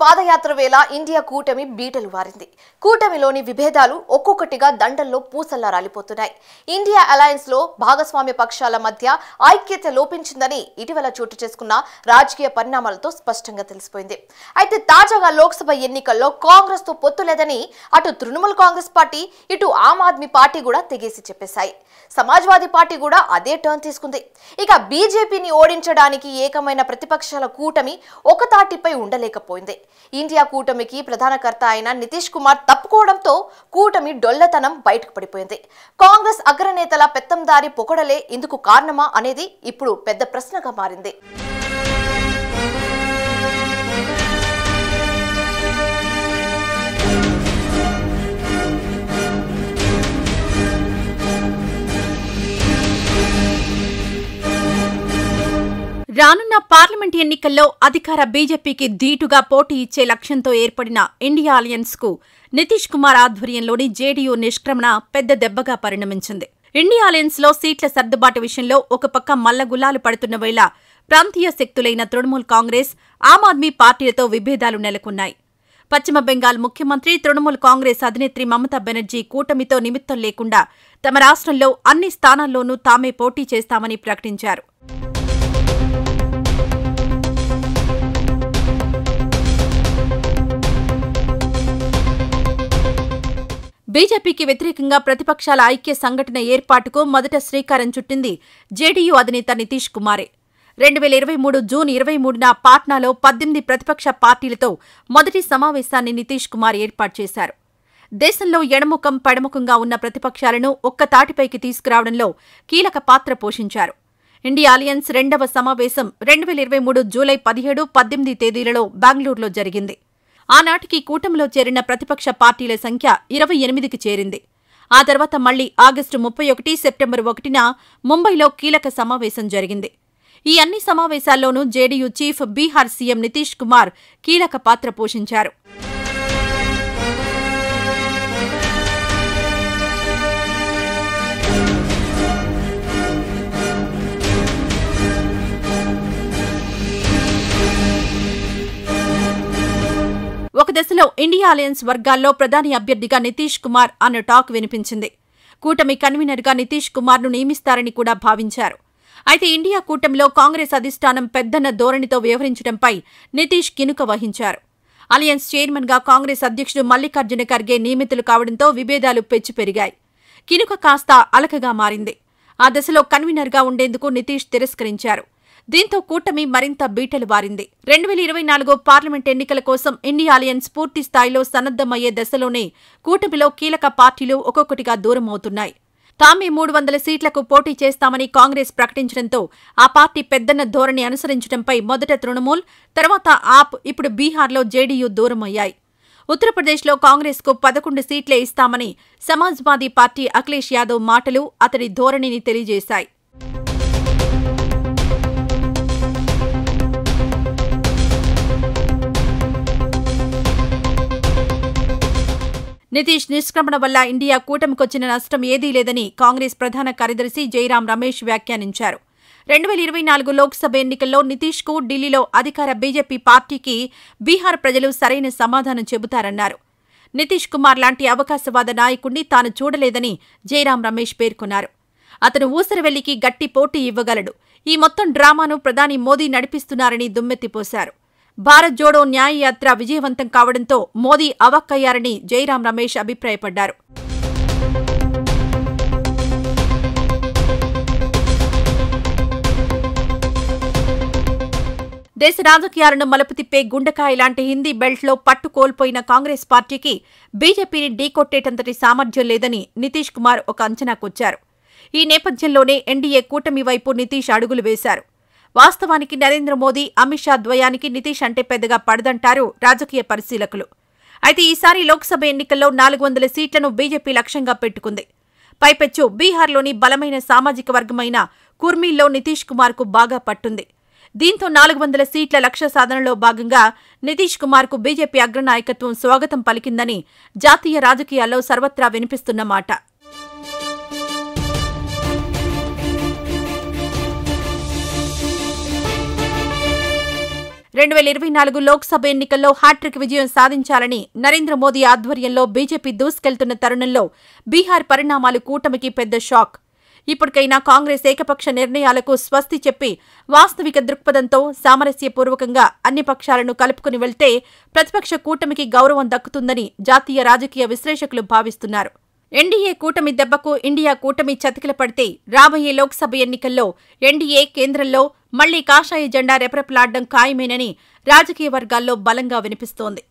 పాదయాత్ర వేళ ఇండియా కూటమి బీటలు వారింది. కూటమిలోని విభేదాలు ఒక్కొక్కటిగా దండల్లో పూసల్లా రాలిపోతున్నాయి. ఇండియా అలయన్స్ లో భాగస్వామ్య పక్షాల మధ్య ఐక్యత లోపించిందని ఇటీవల చోటు చేసుకున్న రాజకీయ పరిణామాలతో స్పష్టంగా తెలిసిపోయింది. అయితే తాజాగా లోక్సభ ఎన్నికల్లో కాంగ్రెస్ తో పొత్తు లేదని అటు తృణమూల్ కాంగ్రెస్ పార్టీ, ఇటు ఆమ్ ఆద్మీ పార్టీ కూడా తెగేసి చెప్పేశాయి. సమాజ్వాదీ పార్టీ కూడా అదే టర్న్ తీసుకుంది. ఇక బీజేపీని ఓడించడానికి ఏకమైన ప్రతిపక్షాల కూటమి ఒక తాటిపై ఉండలేకపోయింది. ఇండియా కూటమికి ప్రధాన కర్త అయిన నితీష్ కుమార్ తప్పుకోవడంతో కూటమి డొల్లతనం బయటకు పడిపోయింది. కాంగ్రెస్ అగ్రనేతల పెత్తందారి పొగడలే ఇందుకు కారణమా అనేది ఇప్పుడు పెద్ద ప్రశ్నగా మారింది. రానున్న పార్లమెంట్ ఎన్నికల్లో అధికార బీజేపీకి ధీటుగా పోటీ ఇచ్చే లక్ష్యంతో ఏర్పడిన ఇండియా అలయన్స్ కు నితీష్ కుమార్ ఆధ్వర్యంలోని జేడీయూ నిష్క్రమణ పెద్ద దెబ్బగా పరిణమించింది. ఇండియా అలయన్స్ లో సీట్ల సర్దుబాటు విషయంలో ఒక పక్క మల్లగుల్లాలు పడుతున్న వేళ ప్రాంతీయ శక్తులైన తృణమూల్ కాంగ్రెస్, ఆమ్ ఆద్మీ పార్టీలతో విభేదాలు నెలకొన్నాయి. పశ్చిమ బెంగాల్ ముఖ్యమంత్రి, తృణమూల్ కాంగ్రెస్ అధినేత్రి మమతా బెనర్జీ కూటమితో నిమిత్తం లేకుండా తమ రాష్ట్రంలో అన్ని స్థానాల్లోనూ తామే పోటీ చేస్తామని ప్రకటించారు. బీజేపీకి వ్యతిరేకంగా ప్రతిపక్షాల ఐక్య సంఘటన ఏర్పాటుకు మొదట శ్రీకారం చుట్టింది జేడీయూ అధినేత నితీష్ కుమారే. 2023 జూన్ 23న పాట్నాలో 18 ప్రతిపక్ష పార్టీలతో మొదటి సమావేశాన్ని నితీష్ కుమార్ ఏర్పాటు చేశారు. దేశంలో ఎడముఖం పడముఖంగా ఉన్న ప్రతిపక్షాలను ఒక్క తాటిపైకి తీసుకురావడంలో కీలక పాత్ర పోషించారు. ఇండియా అలయన్స్ రెండవ సమావేశం 2023 జూలై 17, 18 తేదీలలో బెంగళూరులో జరిగింది. ఆనాటికి కూటమిలో చేరిన ప్రతిపక్ష పార్టీల సంఖ్య 28కి చేరింది. ఆ తర్వాత మళ్లీ ఆగస్టు 31, సెప్టెంబర్ 1న ముంబైలో కీలక సమావేశం జరిగింది. ఈ అన్ని సమావేశాల్లోనూ జేడీయూ చీఫ్, బీహార్ సీఎం నితీష్ కుమార్ కీలక పాత్ర పోషించారు. ఒక దశలో ఇండియా అలయన్స్ వర్గాల్లో ప్రధాని అభ్యర్థిగా నితీష్ కుమార్ అన్న టాక్ వినిపించింది. కూటమి కన్వీనర్గా నితీష్ కుమార్ను నియమిస్తారని కూడా భావించారు. అయితే ఇండియా కూటమిలో కాంగ్రెస్ అధిష్టానం పెద్దన్న ధోరణితో వ్యవహరించడంపై నితీష్ కినుక వహించారు. అలయన్స్ చైర్మన్గా కాంగ్రెస్ అధ్యక్షుడు మల్లికార్జున ఖర్గే నియమితులు కావడంతో విభేదాలు పెచ్చు పెరిగాయి. కినుక కాస్త అలకగా మారింది. ఆ దశలో కన్వీనర్గా ఉండేందుకు నితీష్ తిరస్కరించారు. దీంతో కూటమి మరింత బీటలు వారింది. 2024 పార్లమెంట్ ఎన్నికల కోసం ఇండియా అలయన్స్ పూర్తి స్థాయిలో సన్నద్దమయ్యే దశలోనే కూటమిలో కీలక పార్టీలు ఒక్కొక్కటిగా దూరమవుతున్నాయి. తామే 300 సీట్లకు పోటీ చేస్తామని కాంగ్రెస్ ప్రకటించడంతో ఆ పార్టీ పెద్దన్న ధోరణి అనుసరించడంపై మొదట తృణమూల్, తర్వాత ఆప్, ఇప్పుడు బీహార్లో జేడీయూ దూరమయ్యాయి. ఉత్తరప్రదేశ్లో కాంగ్రెస్కు 11 సీట్లే ఇస్తామని సమాజ్వాదీ పార్టీ అఖిలేష్ యాదవ్ మాటలు అతడి ధోరణిని తెలియజేశాయి. నితీష్ నిష్క్రమణ వల్ల ఇండియా కూటమికొచ్చిన నష్టం ఏదీ లేదని కాంగ్రెస్ ప్రధాన కార్యదర్శి జైరాం రమేష్ వ్యాఖ్యానించారు. 2024 లోక్సభ ఎన్నికల్లో నితీష్కు ఢిల్లీలో అధికార బీజేపీ పార్టీకి బీహార్ ప్రజలు సరైన సమాధానం చెబుతారన్నారు. నితీష్ కుమార్ లాంటి అవకాశవాద నాయకుడిని తాను చూడలేదని జైరాం రమేష్ పేర్కొన్నారు. అతను ఊసరవెల్లికి గట్టి పోటీ ఇవ్వగలడు. ఈ మొత్తం డ్రామాను ప్రధాని మోదీ నడిపిస్తున్నారని దుమ్మెత్తిపోశారు. భారత్ జోడో న్యాయయాత్ర విజయవంతం కావడంతో మోదీ అవాక్కయ్యారని జైరాం రమేష్ అభిప్రాయపడ్డారు. దేశ రాజకీయాలను మలుపు తిప్పే గుండెకాయ లాంటి హిందీ బెల్ట్లో పట్టు కోల్పోయిన కాంగ్రెస్ పార్టీకి బీజేపీని ఢీకొట్టేటంతటి సామర్థ్యం లేదని నితీష్ కుమార్ ఒక అంచనాకొచ్చారు. ఈ నేపథ్యంలోనే ఎన్డీఏ కూటమి వైపు నితీష్ అడుగులు వేశారు. వాస్తవానికి నరేంద్ర మోదీ, అమిత్ షా ద్వయానికి నితీష్ అంటే పెద్దగా పడదంటారు రాజకీయ పరిశీలకులు. అయితే ఈసారి లోక్సభ ఎన్నికల్లో 400 సీట్లను బీజేపీ లక్ష్యంగా పెట్టుకుంది. పైపెచ్చు బీహార్లోని బలమైన సామాజిక వర్గమైన కుర్మీల్లో నితీష్ కుమార్కు బాగా పట్టుంది. దీంతో 400 సీట్ల లక్ష్య సాధనలో భాగంగా నితీష్ కుమార్కు బీజేపీ అగ్రనాయకత్వం స్వాగతం పలికిందని జాతీయ రాజకీయాల్లో సర్వత్రా వినిపిస్తున్న మాట. 2024 లోక్సభ ఎన్నికల్లో హ్యాట్రిక్ విజయం సాధించాలని నరేంద్ర మోదీ ఆధ్వర్యంలో బీజేపీ దూసుకెళ్తున్న తరుణంలో బీహార్ పరిణామాలు కూటమికి పెద్ద షాక్. ఇప్పటికైనా కాంగ్రెస్ ఏకపక్ష నిర్ణయాలకు స్వస్తి చెప్పి వాస్తవిక దృక్పథంతో సామరస్యపూర్వకంగా అన్ని పక్షాలను కలుపుకుని వెళ్తే ప్రతిపక్ష కూటమికి గౌరవం దక్కుతుందని జాతీయ రాజకీయ విశ్లేషకులు భావిస్తున్నారు. ఎన్డీఏ కూటమి దెబ్బకు ఇండియా కూటమి చతికిల పడితే రాబోయే లోక్సభ ఎన్నికల్లో ఎన్డీఏ కేంద్రంలో మళ్లీ కాషాయ జెండా రెపరెపలాడడం ఖాయమేనని రాజకీయ వర్గాల్లో బలంగా వినిపిస్తోంది.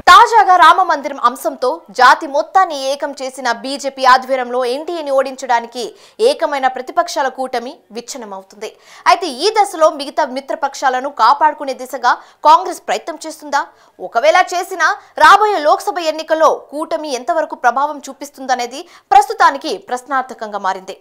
తాజాగా రామ మందిరం అంశంతో జాతి మొత్తాన్ని ఏకం చేసిన బీజేపీ ఆధ్వర్యంలో ఎన్డీఏని ఓడించడానికి ఏకమైన ప్రతిపక్షాల కూటమి విచ్ఛిన్నమవుతుంది. అయితే ఈ దశలో మిగతా మిత్రపక్షాలను కాపాడుకునే దిశగా కాంగ్రెస్ ప్రయత్నం చేస్తుందా? ఒకవేళ చేసినా రాబోయే లోక్సభ ఎన్నికల్లో కూటమి ఎంతవరకు ప్రభావం చూపిస్తుందనేది ప్రస్తుతానికి ప్రశ్నార్థకంగా మారింది.